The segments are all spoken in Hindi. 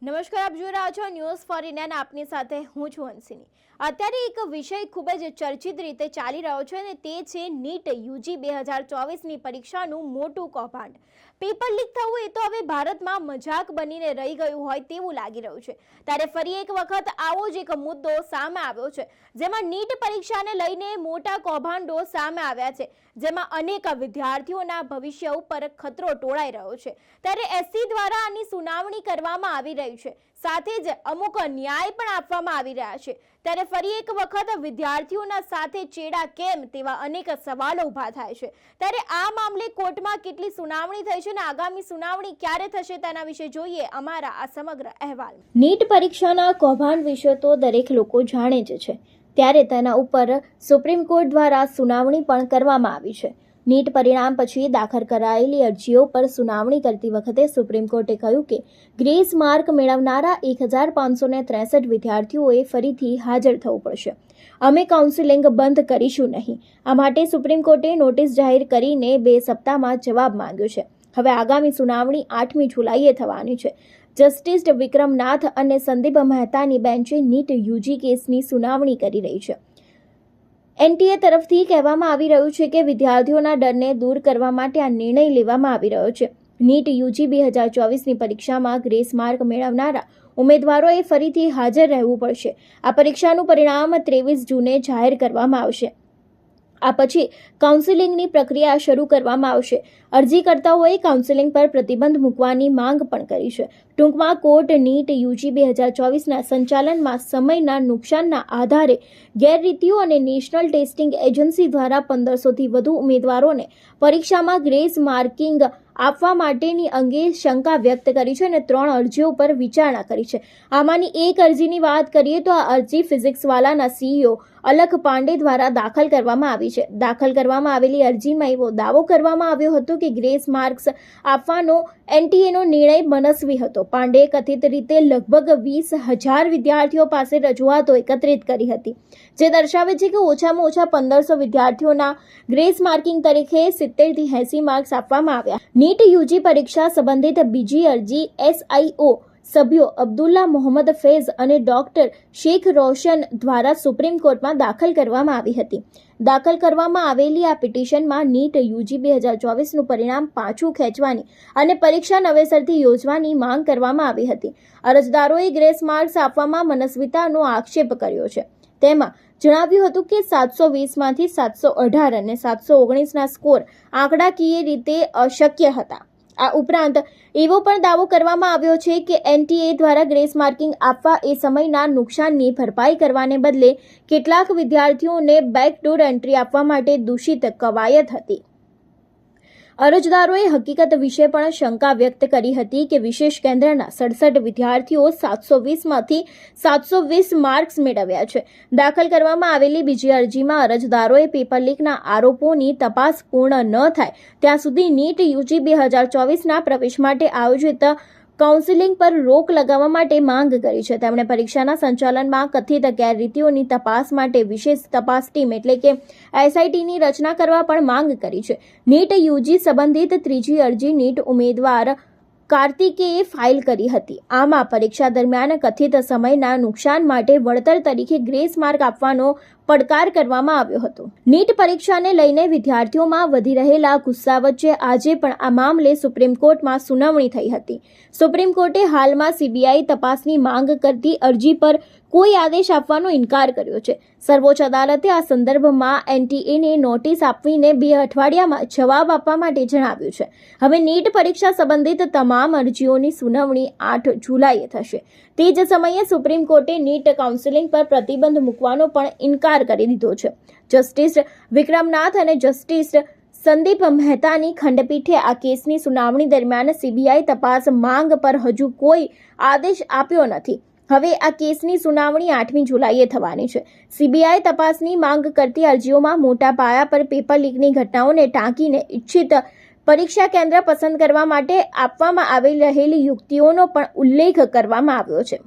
નમસ્કાર, આપ જોઈ રહ્યા છો ન્યૂઝ ફોર ઇન્ડિયા. આપની સાથે હું છું હંસિની. અત્યારે એક વિષય ખૂબ જ ચર્ચિત રીતે ચાલી રહ્યો છે અને તે છે નીટ યુજી 2024ની પરીક્ષાનું મોટું કૌભાંડ. પેપર લીક થવું એ તો હવે ભારતમાં મજાક બનીને રહી ગયું હોય તેવું લાગી રહ્યું છે. ત્યારે ફરી એક વખત આવો જ એક મુદ્દો સામે આવ્યો છે, જેમાં નીટ પરીક્ષાને લઈને મોટા કૌભાંડો સામે આવ્યા છે, જેમાં અનેક વિદ્યાર્થીઓના ભવિષ્ય ઉપર ખતરો ટોળાઈ રહ્યો છે. ત્યારે એસસી દ્વારા આની સુનાવણી કરવામાં આવી રહી છે, સાથે જ અમુક ન્યાય પણ આપવામાં આવી રહ્યા છે. ત્યારે ફરી એક વખત વિદ્યાર્થીઓના સાથે ચેડા કેમ તેવા અનેક સવાલો ઊભા થાય છે. ત્યારે આ મામલે કોર્ટમાં કેટલી સુનાવણી થઈ છે અને આગામી સુનાવણી ક્યારે થશે તેના વિશે જોઈએ અમારા આ સમગ્ર અહેવાલ. નીટ પરીક્ષાના કૌભાંડ વિશે તો દરેક લોકો જાણે જ છે, ત્યારે તેના ઉપર સુપ્રીમ કોર્ટ દ્વારા સુનાવણી પણ કરવામાં આવી છે. નીટ પરિણામ પછી દાખલ કરાયેલી અરજીઓ પર સુનાવણી કરતી વખતે સુપ્રીમ કોર્ટે કહ્યું કે ગ્રેસ માર્ક મેળવનારા 1563 વિદ્યાર્થીઓએ ફરીથી હાજર થવું પડશે. અમે કાઉન્સિલિંગ બંધ કરીશું નહીં. આ માટે સુપ્રીમ કોર્ટે નોટિસ જાહેર કરીને 2 સપ્તાહમાં જવાબ માંગ્યો છે. હવે આગામી સુનાવણી 8મી જુલાઈએ થવાની છે. જસ્ટિસ વિક્રમનાથ અને સંદીપ મહેતાની બેન્ચે નીટ યુજી કેસની સુનાવણી કરી રહી છે. એનટીએ તરફથી કહેવામાં આવી રહ્યું છે કે વિદ્યાર્થીઓના ડરને દૂર કરવા માટે આ નિર્ણય લેવામાં આવી રહ્યો છે. નીટ યુજી 2024ની પરીક્ષામાં ગ્રેસ માર્ક મેળવનારા ઉમેદવારોએ ફરીથી હાજર રહેવું પડશે. આ પરીક્ષાનું પરિણામ 23 જૂને જાહેર કરવામાં આવશે. આ પછી કાઉન્સિલિંગની પ્રક્રિયા શરૂ કરવામાં આવશે. અરજીકર્તાઓએ કાઉન્સિલિંગ પર પ્રતિબંધ મૂકવાની માંગ પણ કરી છે. ટૂંકમાં કોર્ટ નીટ યુજી 2024ના સંચાલનમાં સમયના નુકસાનના આધારે ગેરરીતિઓ અને નેશનલ ટેસ્ટિંગ એજન્સી દ્વારા 1500થી વધુ ઉમેદવારોને પરીક્ષામાં ગ્રેસ માર્કિંગ આપવા માટેની અંગે શંકા વ્યક્ત કરી છે અને 3 અરજીઓ પર વિચારણા કરી છે. આમાંની એક અરજીની વાત કરીએ તો આ અરજી ફિઝિક્સવાલાના સીઈઓ અલખ પાંડે દ્વારા દાખલ કરવામાં આવી છે. દાખલ કરવામાં આવેલી અરજીમાં એવો દાવો કરવામાં આવ્યો હતો કે ગ્રેસ માર્ક્સ આપવાનો એનટીએનો નિર્ણય મનસ્વી હતો. પાંડેએ કથિત રીતે લગભગ 20,000 વિદ્યાર્થીઓ પાસે રજૂઆતો એકત્રિત કરી હતી, જે દર્શાવે છે કે ઓછામાં ઓછા 1500 વિદ્યાર્થીઓના ગ્રેસ માર્કિંગ તરીકે 70 થી 80 માર્ક્સ આપવામાં આવ્યા. નીટ યુજી પરીક્ષા સંબંધિત બીજી અરજી એસઆઈઓ સભ્યો અબ્દુલ્લા મોહમ્મદ ફૈઝ અને ડોક્ટર શેખ રોશન દ્વારા સુપ્રીમ કોર્ટમાં દાખલ કરવામાં આવી હતી. દાખલ કરવામાં આવેલી આ પિટિશનમાં નીટ યુજી 2024નું પરિણામ પાછું ખેંચવાની અને પરીક્ષા નવેસરથી યોજવાની માંગ કરવામાં આવી હતી. અરજદારોએ ગ્રેસ માર્ક્સ આપવામાં મનસ્વીતાનો આક્ષેપ કર્યો છે. તેમાં જણાવ્યું હતું કે 720માંથી 718 અને 719ના સ્કોર આંકડાકીય રીતે અશક્ય હતા. આ ઉપરાંત એવો પણ દાવો કરવામાં આવ્યો છે કે એનટીએ દ્વારા ગ્રેસ માર્કિંગ આપવા એ સમયના નુકસાનની ભરપાઈ કરવાને બદલે કેટલાક વિદ્યાર્થીઓને બેકડોર એન્ટ્રી આપવા માટે દૂષિત કવાયત હતી. અરજદારોએ હકીકત વિશે પણ શંકા વ્યક્ત કરી હતી કે વિશેષ કેન્દ્રના 67 વિદ્યાર્થીઓ 720માંથી 720 માર્ક્સ મેળવ્યા છે. દાખલ કરવામાં આવેલી બીજી અરજીમાં અરજદારોએ પેપર લીકના આરોપોની તપાસ પૂર્ણ ન થાય ત્યાં સુધી નીટ યુજી 2024ના પ્રવેશ માટે આયોજિત કાઉન્સિલિંગ પર રોક લગાવવા માટે માંગ કરી છે. તેમણે પરીક્ષાના સંચાલનમાં કથિત ગેરરીતિઓની તપાસ માટે વિશેષ તપાસ ટીમ એટલે કે એસઆઈટીની રચના કરવા પણ માંગ કરી છે. નીટ યુજી સંબંધિત ત્રીજી અરજી નીટ ઉમેદવાર કાર્તિકેયે ફાઇલ કરી હતી. આમાં પરીક્ષા દરમિયાન કથિત સમયના નુકસાન માટે વળતર તરીકે ગ્રેસ માર્ક આપવાનો પડકાર કરવામાં આવ્યો હતો. નીટ પરીક્ષાને લઈને વિદ્યાર્થીઓમાં વધી રહેલા ગુસ્સા વચ્ચે આજે પણ આ મામલે સુપ્રીમ કોર્ટમાં સુનાવણી થઈ હતી. સુપ્રીમ કોર્ટે હાલમાં સીબીઆઈ તપાસની માંગ કરતી અરજી પર કોઈ આદેશ આપવાનો ઇનકાર કર્યો છે. સર્વોચ્ચ અદાલતે આ સંદર્ભમાં એનટીએને નોટિસ આપીને 2 અઠવાડિયામાં જવાબ આપવા માટે જણાવ્યું છે. હવે નીટ પરીક્ષા સંબંધિત તમામ અરજીઓની સુનાવણી 8 જુલાઈએ થશે. તે જ સમયે સુપ્રીમ કોર્ટે નીટ કાઉન્સિલિંગ પર પ્રતિબંધ મૂકવાનો પણ ઇનકાર કરી દીધો છે. જસ્ટિસ વિક્રમનાથ અને જસ્ટિસ સંદીપ મહેતાની ખંડપીઠે આ કેસની સુનાવણી દરમિયાન સીબીઆઈ તપાસ માંગ પર હજુ કોઈ આદેશ આપ્યો નથી. હવે આ કેસની સુનાવણી 8મી જુલાઈએ થવાની છે. સીબીઆઈ તપાસની માંગ કરતી અરજીઓમાં મોટા પાયા પર પેપર લીકની ઘટનાઓને ટાંકીને ઇચ્છિત પરીક્ષા કેન્દ્ર પસંદ કરવા માટે આપવામાં આવી રહેલી યુક્તિઓનો પણ ઉલ્લેખ કરવામાં આવ્યો છે.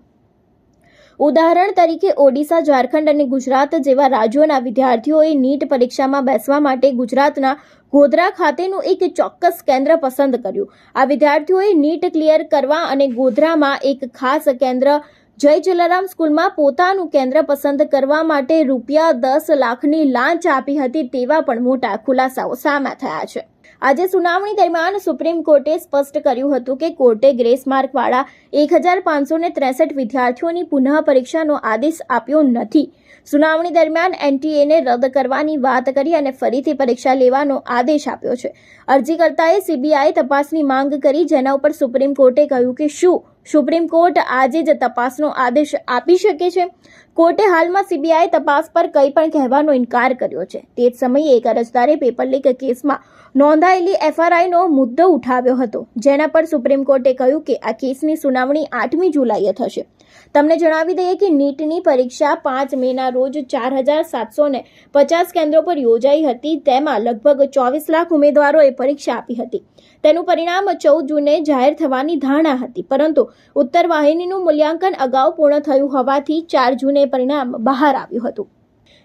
ઉદાહરણ તરીકે ઓડિશા, ઝારખંડ અને ગુજરાત જેવા રાજ્યોના વિદ્યાર્થીઓએ નીટ પરીક્ષામાં બેસવા માટે ગુજરાતના ગોધરા ખાતેનું એક ચોક્કસ કેન્દ્ર પસંદ કર્યું. આ વિદ્યાર્થીઓએ નીટ ક્લિયર કરવા અને ગોધરામાં એક ખાસ કેન્દ્ર જય જલારામ સ્કૂલમાં પોતાનું કેન્દ્ર પસંદ કરવા માટે ₹10 લાખની લાંચ આપી હતી તેવા પણ મોટા ખુલાસાઓ સામે થયા છે. આજે સુનાવણી દરમિયાન સુપ્રીમ કોર્ટે સ્પષ્ટ કર્યું હતું કે કોર્ટે ગ્રેસ માર્કવાળા 1563 વિદ્યાર્થીઓની પુનઃ પરીક્ષાનો આદેશ આપ્યો નથી. સુનાવણી દરમિયાન એનટીએને રદ કરવાની વાત કરી અને ફરીથી પરીક્ષા લેવાનો આદેશ આપ્યો છે. અરજીકર્તાએ સીબીઆઈ તપાસની માંગ કરી, જેના ઉપર સુપ્રીમ કોર્ટે કહ્યું કે શું સુપ્રીમ કોર્ટ આજે જ તપાસનો આદેશ આપી શકે છે. કોર્ટે હાલમાં સીબીઆઈ તપાસ પર કંઈ પણ કહેવાનો ઇનકાર કર્યો છે. તે જ સમયે એક અરજદારે પેપર લીક કેસમાં નોંધાયેલી એફઆરઆઈનો મુદ્દો ઉઠાવ્યો હતો, જેના પર સુપ્રીમ કોર્ટે કહ્યું કે આ કેસની સુનાવણી 8મી જુલાઈએ થશે. તમને જણાવી દઈએ કે નીટની પરીક્ષા 5 મેના રોજ 4750 કેન્દ્રો પર યોજાઈ હતી. તેમાં લગભગ 24 લાખ ઉમેદવારોએ પરીક્ષા આપી હતી. તેનું પરિણામ 14 જૂને જાહેર થવાની ધારણા હતી, પરંતુ ઉત્તર વાહિનીનું મૂલ્યાંકન અગાઉ પૂર્ણ થયું હોવાથી 4 જૂને પરિણામ બહાર આવ્યું હતું.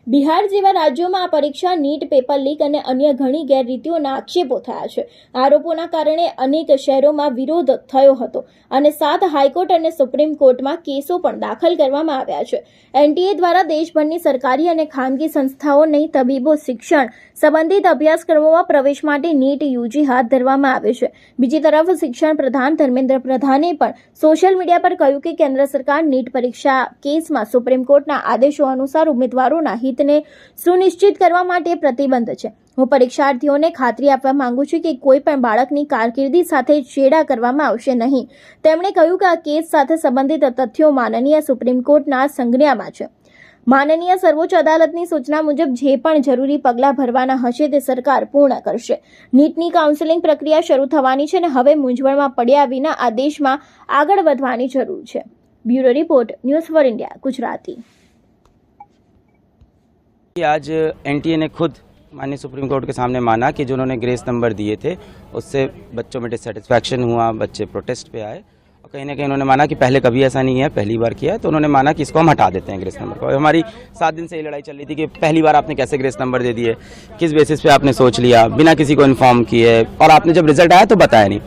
બિહાર જેવા રાજ્યોમાં આ પરીક્ષા, નીટ, પેપર લીક અને અન્ય ઘણી ગેરરીતિઓના આક્ષેપો થયા છે. આરોપોના કારણે અનેક શહેરોમાં વિરોધ થયો હતો અને 7 હાઈકોર્ટ અને સુપ્રીમ કોર્ટમાં કેસો પણ દાખલ કરવામાં આવ્યા છે. એનટીએ દ્વારા દેશભરની સરકારી અને ખાનગી સંસ્થાઓની તબીબો શિક્ષણ સંબંધિત અભ્યાસક્રમોમાં પ્રવેશ માટે નીટ યુજી હાથ ધરવામાં આવે છે. બીજી તરફ શિક્ષણ પ્રધાન ધર્મેન્દ્ર પ્રધાને પણ સોશિયલ મીડિયા પર કહ્યું કે કેન્દ્ર સરકાર નીટ પરીક્ષા કેસમાં સુપ્રીમ કોર્ટના આદેશો અનુસાર ઉમેદવારોના હિતને સુનિશ્ચિત કરવા માટે પ્રતિબદ્ધ છે. હું પરીક્ષાર્થીઓને ખાતરી આપવા માંગુ છું કે કોઈ પણ બાળકની કારકિર્દી સાથે ચેડા કરવામાં આવશે નહીં. તેમણે કહ્યું કે આ કેસ સાથે સંબંધિત તથ્યો માનનીય સુપ્રીમ કોર્ટના સંજ્ઞામાં છે. માનનીય સર્વોચ્ચ અદાલતની સૂચના મુજબ જે પણ જરૂરી પગલાં ભરવાના હશે તે સરકાર પૂર્ણ કરશે. નીટની કાઉન્સેલિંગ પ્રક્રિયા શરૂ થવાની છે અને હવે મૂંઝવણમાં પડ્યા વિના આ દેશમાં આગળ વધવાની જરૂર છે. Bureau report, news for India, Gujarati. आज एनटीए ने खुद माननीय सुप्रीम कोर्ट के सामने माना कि जो उन्होंने ग्रेस नंबर दिए थे उससे बच्चों में डिससेटिस्फैक्शन हुआ, बच्चे प्रोटेस्ट पे आए और कहीं ना कहीं उन्होंने माना कि पहले कभी ऐसा नहीं है, पहली बार किया है, तो उन्होंने माना कि इसको हम हटा देते हैं ग्रेस नंबर को. हमारी 7 दिन से ये लड़ाई चल रही थी कि पहली बार आपने कैसे ग्रेस नंबर दे दिए, किस बेसिस पे आपने सोच लिया, बिना किसी को इन्फॉर्म किए, और आपने जब रिजल्ट आया तो बताया नहीं.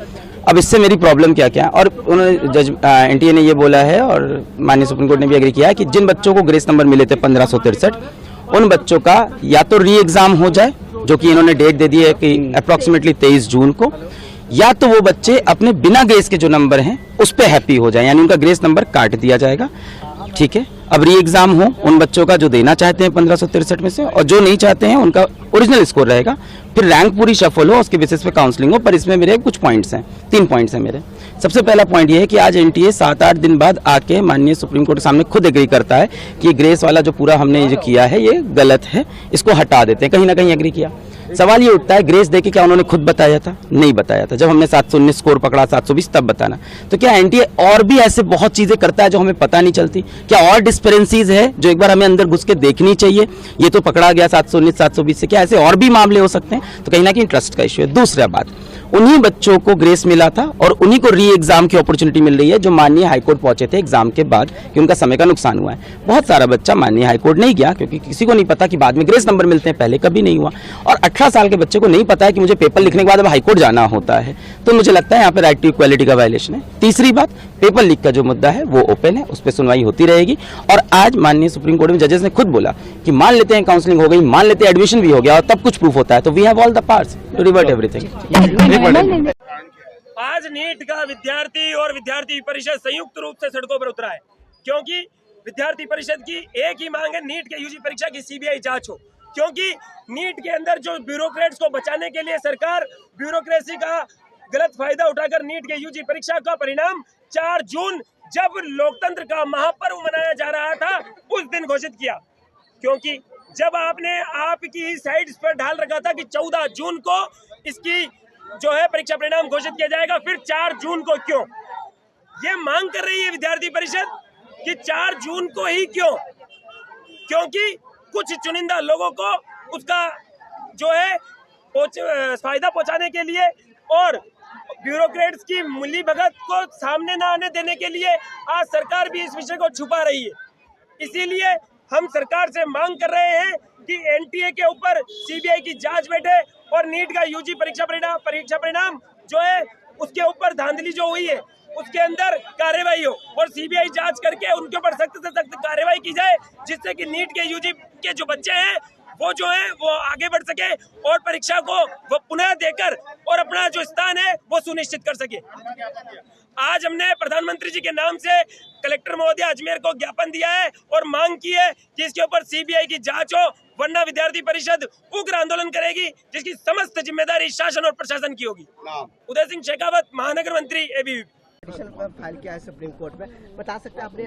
अब इससे मेरी प्रॉब्लम क्या क्या है, और उन्होंने जज एनटीए ने ये बोला है और माननीय सुप्रीम कोर्ट ने भी एग्री किया है कि जिन बच्चों को ग्रेस नंबर मिले थे 1563, उन बच्चों का या तो री एग्जाम हो जाए, जो कि इन्होंने डेट दे दी है कि अप्रॉक्सीमेटली 23 जून को, या तो वो बच्चे अपने बिना ग्रेस के जो नंबर हैं उस पे हैप्पी हो जाए, यानी उनका ग्रेस नंबर काट दिया जाएगा. ठीक है, अब री एग्जाम हो उन बच्चों का जो देना चाहते हैं 1563 में से, और जो नहीं चाहते हैं उनका ओरिजिनल स्कोर रहेगा. फिर रैंक पूरी शफल हो, उसके बेसिस पे काउंसलिंग हो. पर इसमें मेरे कुछ पॉइंट्स हैं, 3 पॉइंट्स हैं मेरे. सबसे पहला पॉइंट ये है कि आज एनटीए 7-8 दिन बाद आके माननीय सुप्रीम कोर्ट के सामने खुद एग्री करता है कि ये ग्रेस वाला जो पूरा हमने जो किया है ये गलत है, इसको हटा देते हैं. कहीं ना कहीं एग्री किया. सवाल ये उठता है, ग्रेस देके क्या उन्होंने खुद बताया था? नहीं बताया था. जब हमने 719 स्कोर पकड़ा, 720 तब बताना. तो क्या एनटीए और भी ऐसे बहुत चीजें करता है जो हमें पता नहीं चलती? क्या और डिस्पेरेंसीज है जो एक बार हमें अंदर घुस के देखनी चाहिए? ये तो पकड़ा गया 719 720 से, क्या ऐसे और भी मामले हो सकते हैं? तो कहीं ना कहीं ट्रस्ट का इश्यू है. दूसरा बात, उन्हीं बच्चों को ग्रेस मिला था और उन्हीं को री एग्जाम की अपॉर्चुनिटी मिल रही है जो माननीय हाईकोर्ट पहुंचे थे एग्जाम के बाद कि उनका समय का नुकसान हुआ है. बहुत सारा बच्चा माननीय हाईकोर्ट नहीं गया क्योंकि किसी को नहीं पता कि बाद में ग्रेस नंबर मिलते हैं, पहले कभी नहीं हुआ. और 18 साल के बच्चे को नहीं पता है कि मुझे पेपर लिखने के बाद अब हाईकोर्ट जाना होता है. तो मुझे लगता है यहाँ पे राइट टू इक्वालिटी का वायलेशन है. तीसरी बात, पेपर लीक का जो मुद्दा है वो ओपन है, उस पर सुनवाई होती रहेगी. और आज माननीय सुप्रीम कोर्ट में जजेस ने खुद बोला कि मान लेते हैं काउंसलिंग हो गई, मान लेते हैं एडमिशन भी हो गया और तब कुछ प्रूफ होता है, तो we have all the parts to revert everything. आज नीट का विद्यार्थी और विद्यार्थी परिषद संयुक्त रूप से सड़कों पर उतरा है क्योंकि विद्यार्थी परिषद की एक ही मांग है, नीट के यूजी परीक्षा की सीबीआई जांच हो. क्योंकि नीट के अंदर जो ब्यूरोक्रेट्स को बचाने के लिए सरकार ब्यूरोक्रेसी का गलत फायदा उठाकर नीट के यूजी परीक्षा का परिणाम 4 जून जब लोकतंत्र का महापर्व मनाया जा रहा था उस दिन घोषित किया. क्योंकि जब आपने आपकी साइड्स पर ढाल रखा था कि 14 जून को इसकी जो है परीक्षा परिणाम घोषित किया जाएगा, फिर 4 जून को क्यों? ये मांग कर रही है विद्यार्थी परिषद कि 4 जून को ही क्यों? क्योंकि कुछ चुनिंदा लोगों को उसका जो है फायदा पहुंचाने के लिए और ब्यूरोक्रेट्स की मिली भगत को सामने न आने देने के लिए आज सरकार भी इस विषय को छुपा रही है. इसीलिए हम सरकार से मांग कर रहे हैं कि एनटीए के ऊपर सीबीआई की जांच बैठे और नीट का यूजी परीक्षा परिणाम जो है उसके ऊपर धांधली जो हुई है उसके अंदर कार्रवाई हो और सीबीआई जांच करके उनके ऊपर सख्त से सख्त कार्रवाई की जाए, जिससे कि नीट के यूजी के जो बच्चे हैं वो जो है वो आगे बढ़ सके और परीक्षा को वो पुनः देकर और अपना जो स्थान है वो सुनिश्चित कर सके। आज हमने प्रधानमंत्री जी के नाम से कलेक्टर महोदय अजमेर को ज्ञापन दिया है और मांग की है कि इसके ऊपर सीबीआई की जांच हो, वरना विद्यार्थी परिषद उग्र आंदोलन करेगी जिसकी समस्त जिम्मेदारी शासन और प्रशासन की होगी। उदय सिंह शेखावत, महानगर मंत्री, एबीवीपी। पिटीशन फाइल किया है सुप्रीम कोर्ट में, बता सकते हैं आपने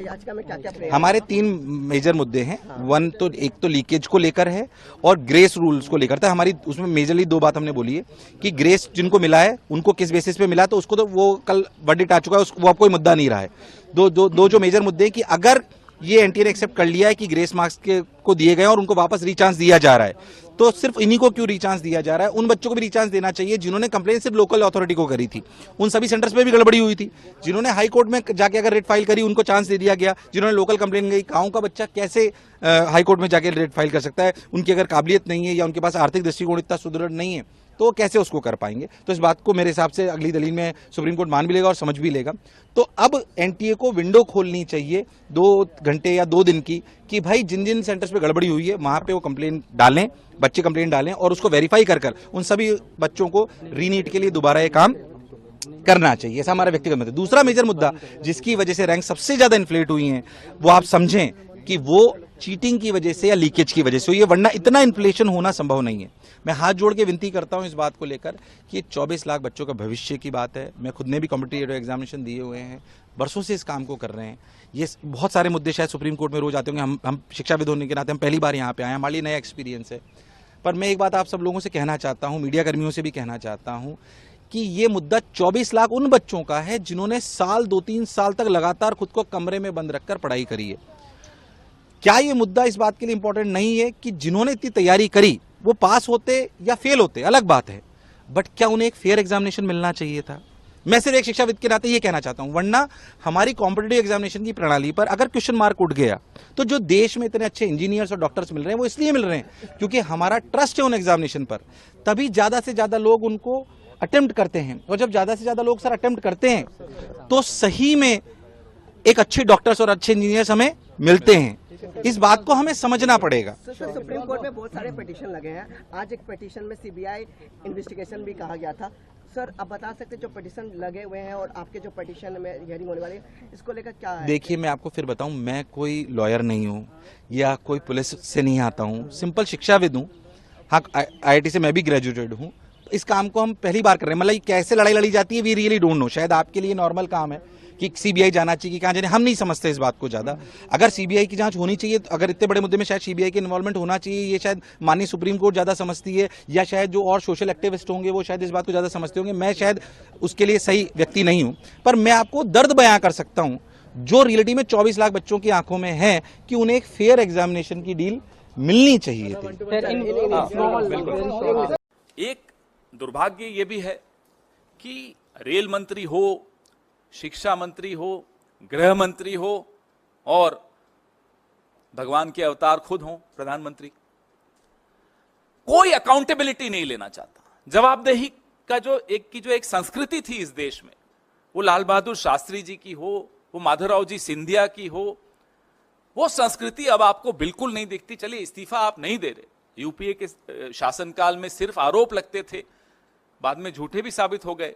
याचिका में क्या क्या प्रयास? हमारे 3 मेजर मुद्दे हैं। वन तो एक तो लीकेज को लेकर है और ग्रेस रूल्स को लेकर था। हमारी उसमें मेजरली 2 बात हमने बोली है कि ग्रेस जिनको मिला है उनको किस बेसिस पे मिला, तो उसको तो वो कल वर्डिक्ट आ चुका है, वो अब कोई मुद्दा नहीं रहा है। दो जो मेजर मुद्दे हैं कि अगर ये एनटीए ने एक्सेप्ट कर लिया है कि ग्रेस मार्क्स को दिए गए और उनको वापस रीचांस दिया जा रहा है, तो सिर्फ इन्हीं को क्यों रीचांस दिया जा रहा है? उन बच्चों को भी रीचांस देना चाहिए जिन्होंने कंप्लेंट सिर्फ लोकल अथॉरिटी को करी थी। उन सभी सेंटर्स पे भी गड़बड़ी हुई थी। जिन्होंने हाई कोर्ट में जाके अगर रेट फाइल करी उनको चांस दे दिया गया। जिन्होंने लोकल कंप्लेंट गई, गाँव का बच्चा कैसे हाई कोर्ट में जाके रेट फाइल कर सकता है? उनकी अगर काबिलियत नहीं है या उनके पास आर्थिक दृष्टिकोण इतना सुदृढ़ नहीं है तो वो कैसे उसको कर पाएंगे? तो इस बात को मेरे हिसाब से अगली दलील में सुप्रीम कोर्ट मान भी लेगा और समझ भी लेगा। तो अब एनटीए को विंडो खोलनी चाहिए 2 घंटे या 2 दिन की कि भाई जिन जिन सेंटर्स पे गड़बड़ी हुई है वहां पे वो कंप्लेंट डालें, बच्चे कंप्लेंट डालें और उसको वेरीफाई कर उन सभी बच्चों को रीनीट के लिए दोबारा ये काम करना चाहिए। ऐसा हमारा व्यक्तिगत मत है। दूसरा मेजर मुद्दा जिसकी वजह से रैंक सबसे ज्यादा इन्फ्लेट हुई है वो आप समझें कि वो चीटिंग की वजह से या लीकेज की वजह से हुई है, वरना इतना इन्फ्लेशन होना संभव नहीं है। मैं हाथ जोड़ के विनती करता हूं इस बात को लेकर कि 24 लाख बच्चों का भविष्य की बात है। मैं खुद ने भी कॉम्पिटिटिव एग्जामिनेशन दिए हुए हैं, वर्षों से इस काम को कर रहे हैं। ये बहुत सारे मुद्दे शायद सुप्रीम कोर्ट में रोज आते होंगे, हम शिक्षाविद होने के नाते हम पहली बार यहाँ पे आए, हमारे लिए नया एक्सपीरियंस है। पर मैं एक बात आप सब लोगों से कहना चाहता हूँ, मीडिया कर्मियों से भी कहना चाहता हूँ कि ये मुद्दा 24 लाख उन बच्चों का है जिन्होंने 2-3 साल तक लगातार खुद को कमरे में बंद रखकर पढ़ाई करी है। क्या ये मुद्दा इस बात के लिए इंपॉर्टेंट नहीं है कि जिन्होंने इतनी तैयारी करी वो पास होते या फेल होते, अलग बात है, बट क्या उन्हें एक फेयर एग्जामिनेशन मिलना चाहिए था? मैं सिर्फ एक शिक्षाविद के नाते ये कहना चाहता हूं, वरना हमारी कॉम्पिटिटिव एग्जामिनेशन की प्रणाली पर अगर क्वेश्चन मार्क उठ गया तो जो देश में इतने अच्छे इंजीनियर्स और डॉक्टर्स मिल रहे हैं वो इसलिए मिल रहे हैं क्योंकि हमारा ट्रस्ट है उन एग्जामिनेशन पर, तभी ज्यादा से ज्यादा लोग उनको अटेम्प्ट करते हैं। और जब ज्यादा से ज्यादा लोग सर अटेम्प्ट करते हैं तो सही में एक अच्छे डॉक्टर्स और अच्छे इंजीनियर्स हमें मिलते हैं। इस बात को हमें समझना पड़ेगा। सर सुप्रीम कोर्ट में बहुत सारे पिटीशन लगे हैं। आज एक पिटीशन में सीबीआई इन्वेस्टिगेशन भी कहा गया था। सर आप बता सकते हैं जो पिटीशन लगे हुए हैं और आपके जो पिटीशन में हियरिंग होने वाली है इसको लेकर क्या है? देखिए मैं आपको फिर बताऊं, मैं कोई लॉयर नहीं हूं या कोई पुलिस से नहीं आता हूं, सिंपल शिक्षाविद हूं। हाँ, IIT से मैं भी ग्रेजुएटेड हूं। इस काम को हम पहली बार कर रहे हैं, मतलब कैसे लड़ाई लड़ी जाती है वी रियली डोंट नो। शायद आपके लिए नॉर्मल काम है कि सीबीआई जाना चाहिए कि कहाँ जाने, हम नहीं समझते इस बात को ज्यादा। अगर सीबीआई की जांच होनी चाहिए, तो अगर इतने बड़े मुद्दे में शायद सीबीआई के इन्वॉल्वमेंट होना चाहिए, ये शायद माननीय सुप्रीम कोर्ट ज्यादा समझती है या शायद जो और सोशल एक्टिविस्ट होंगे वो शायद इस बात को ज्यादा समझते होंगे। मैं शायद उसके लिए सही व्यक्ति नहीं हूं, पर मैं आपको दर्द बयां कर सकता हूं जो रियलिटी में 24 लाख बच्चों की आंखों में है कि उन्हें एक फेयर एग्जामिनेशन की डील मिलनी चाहिए थी। एक दुर्भाग्य ये भी है कि रेल मंत्री हो, शिक्षा मंत्री हो, गृह मंत्री हो और भगवान के अवतार खुद हो प्रधानमंत्री, कोई अकाउंटेबिलिटी नहीं लेना चाहता। जवाबदेही का जो एक संस्कृति थी इस देश में, वो लाल बहादुर शास्त्री जी की हो, वो माधवराव जी सिंधिया की हो, वो संस्कृति अब आपको बिल्कुल नहीं दिखती। चलिए इस्तीफा आप नहीं दे रहे, यूपीए के शासनकाल में सिर्फ आरोप लगते थे, बाद में झूठे भी साबित हो गए।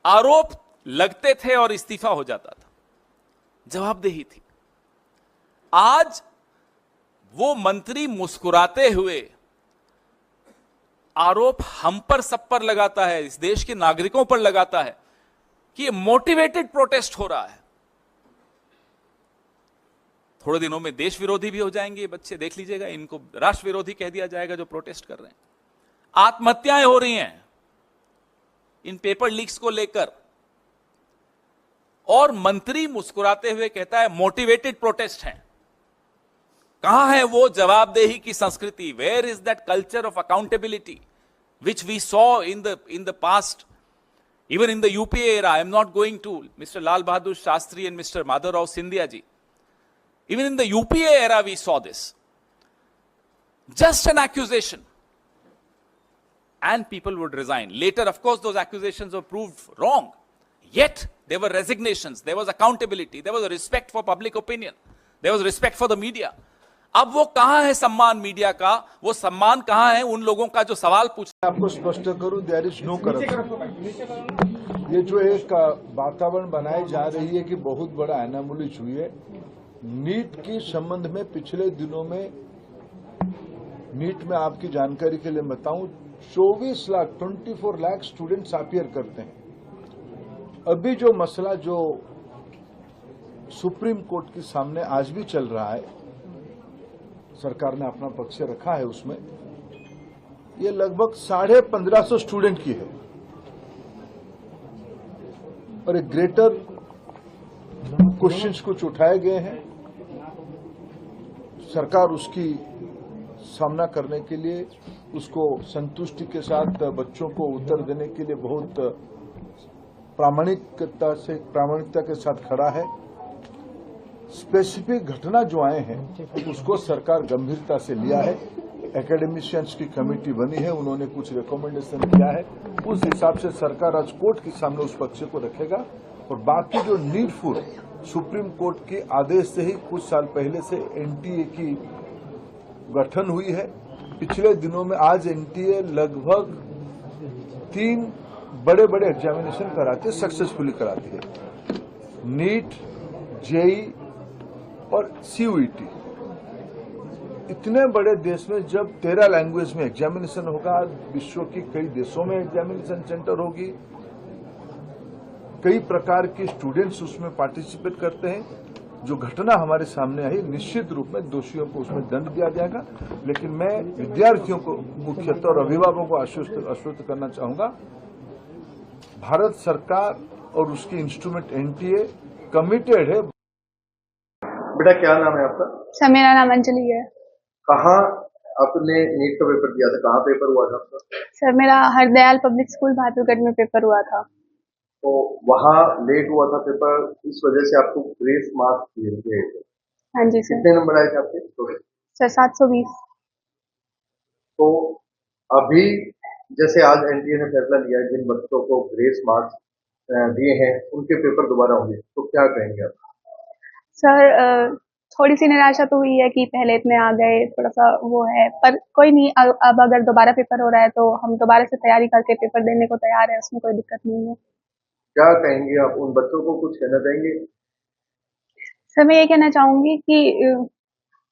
आरोप लगते थे और इस्तीफा हो जाता था, जवाबदेही थी। आज वो मंत्री मुस्कुराते हुए आरोप हम पर सब पर लगाता है, इस देश के नागरिकों पर लगाता है कि ये मोटिवेटेड प्रोटेस्ट हो रहा है। थोड़े दिनों में देश विरोधी भी हो जाएंगे ये बच्चे, देख लीजिएगा, इनको राष्ट्र विरोधी कह दिया जाएगा जो प्रोटेस्ट कर रहे हैं। आत्महत्याएं हो रही हैं इन पेपर लीक्स को लेकर, और मंत्री मुस्कुराते हुए कहता है मोटिवेटेड प्रोटेस्ट है। कहां है वो जवाबदेही की संस्कृति? Where is that culture of accountability which we saw in the past, even in the UPA era? I am not going to mister Lal Bahadur Shastri and mister Madhavrao Scindia ji, Even in the UPA era, we saw this. Just an accusation. And people would resign. Later, of course, those accusations were proved wrong. Yet, there were resignations, there was accountability, there was a respect for public opinion, there was respect for the media. अब वो कहां है सम्मान मीडिया का, वो सम्मान कहां है उन लोगों का जो सवाल पूछ। आपको स्पष्ट करूं, देयर इज नो करप्शन। ये जो एक वातावरण बनाई जा रही है कि बहुत बड़ा एनामुलिज हुई है नीट के संबंध में। पिछले दिनों में नीट में आपकी जानकारी के लिए बताऊं 24 लाख स्टूडेंट्स अपीयर करते हैं। अभी जो मसला जो सुप्रीम कोर्ट के सामने आज भी चल रहा है, सरकार ने अपना पक्ष रखा है उसमें, ये लगभग 1550 स्टूडेंट की है और एक ग्रेटर क्वेश्चंस कुछ उठाए गए हैं। सरकार उसकी सामना करने के लिए, उसको संतुष्टि के साथ बच्चों को उत्तर देने के लिए बहुत प्रामाणिकता के साथ खड़ा है। स्पेसिफिक घटना जो आए हैं उसको सरकार गंभीरता से लिया है। एकेडमिशियंस की कमेटी बनी है, उन्होंने कुछ रिकमेंडेशन किया है, उस हिसाब से सरकार आज कोर्ट के सामने उस पक्ष को रखेगा। और बाकी जो नीडफुल सुप्रीम कोर्ट के आदेश से ही कुछ साल पहले से एनटीए की गठन हुई है। पिछले दिनों में आज एनटीए लगभग 3 बड़े बड़े एग्जामिनेशन कराती है, सक्सेसफुली कराती है, नीट, जेई और सीयूईटी। इतने बड़े देश में जब 13 लैंग्वेज में एग्जामिनेशन होगा, विश्व की कई देशों में एग्जामिनेशन सेंटर होगी, कई प्रकार के स्टूडेंट्स उसमें पार्टिसिपेट करते हैं। जो घटना हमारे सामने आई, निश्चित रूप में दोषियों को उसमें दंड दिया जाएगा। लेकिन मैं विद्यार्थियों को मुख्यतः और अभिभावकों को आश्वस्त करना चाहूंगा, भारत सरकार और उसकी इंस्ट्रूमेंट एनटीए कमिटेड है। बेटा क्या नाम है आपका? सर मेरा नाम अंजलि है। कहाँ आपने नीट का पेपर दिया था, कहाँ पेपर हुआ था आपका? सर मेरा हरदयाल पब्लिक स्कूल बहादुरगढ़ में पेपर हुआ था। तो वहाँ लेट हुआ था पेपर, इस वजह से आपको ग्रेस मार्क्स दिए गए थे। हाँ जी सर। कितने नंबर आए थे आपके? सर 720। तो अभी जैसे आज एनटीए ने फैसला लिया है, जिन बच्चों को ग्रेस मार्क्स दिए हैं उनके पेपर दोबारा होंगे, तो क्या कहेंगे आप? सर थोड़ी सी निराशा तो हुई है कि पहले इतने आ गए, थोड़ा सा वो है, पर कोई नहीं। अब अगर दोबारा पेपर हो रहा है तो हम दोबारा से तैयारी करके पेपर देने को तैयार है, उसमें कोई दिक्कत नहीं है। क्या कहेंगे आप उन बच्चों को, कुछ कहना चाहेंगे? सर मैं ये कहना चाहूंगी कि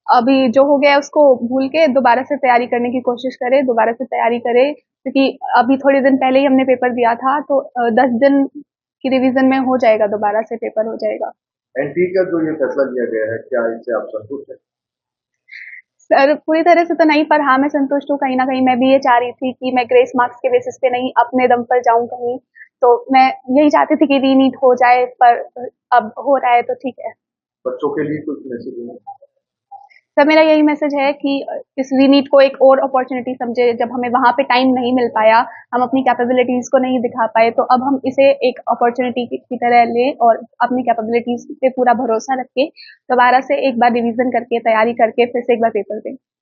अभी जो हो गया है उसको भूल के दोबारा से तैयारी करने की कोशिश करे, दोबारा से तैयारी करे, क्योंकि अभी थोड़े दिन पहले ही हमने पेपर दिया था, तो 10 दिन की रिवीजन में हो जाएगा, दोबारा से पेपर हो जाएगा। एनटीए का जो ये फैसला लिया गया है, क्या इससे आप संतुष्ट हैं? सर पूरी तरह से तो नहीं, पर हाँ मैं संतुष्ट हूँ। कहीं ना कहीं मैं भी ये चाह रही थी कि मैं ग्रेस मार्क्स के बेसिस पे नहीं, अपने दम पर जाऊं कहीं, तो मैं यही चाहती थी कि रीनीट हो जाए, पर अब हो रहा है तो ठीक है। बच्चों के लिए कुछ मैसेज है? सर मेरा यही मैसेज है कि इस रीनीट को एक और अपॉर्चुनिटी समझे। जब हमें वहां पे टाइम नहीं मिल पाया, हम अपनी कैपेबिलिटीज को नहीं दिखा पाए, तो अब हम इसे एक अपॉर्चुनिटी की तरह लें और अपनी कैपेबिलिटीज पे पूरा भरोसा रख के दोबारा से एक बार रिवीजन करके, तैयारी करके फिर से एक बार पेपर दें।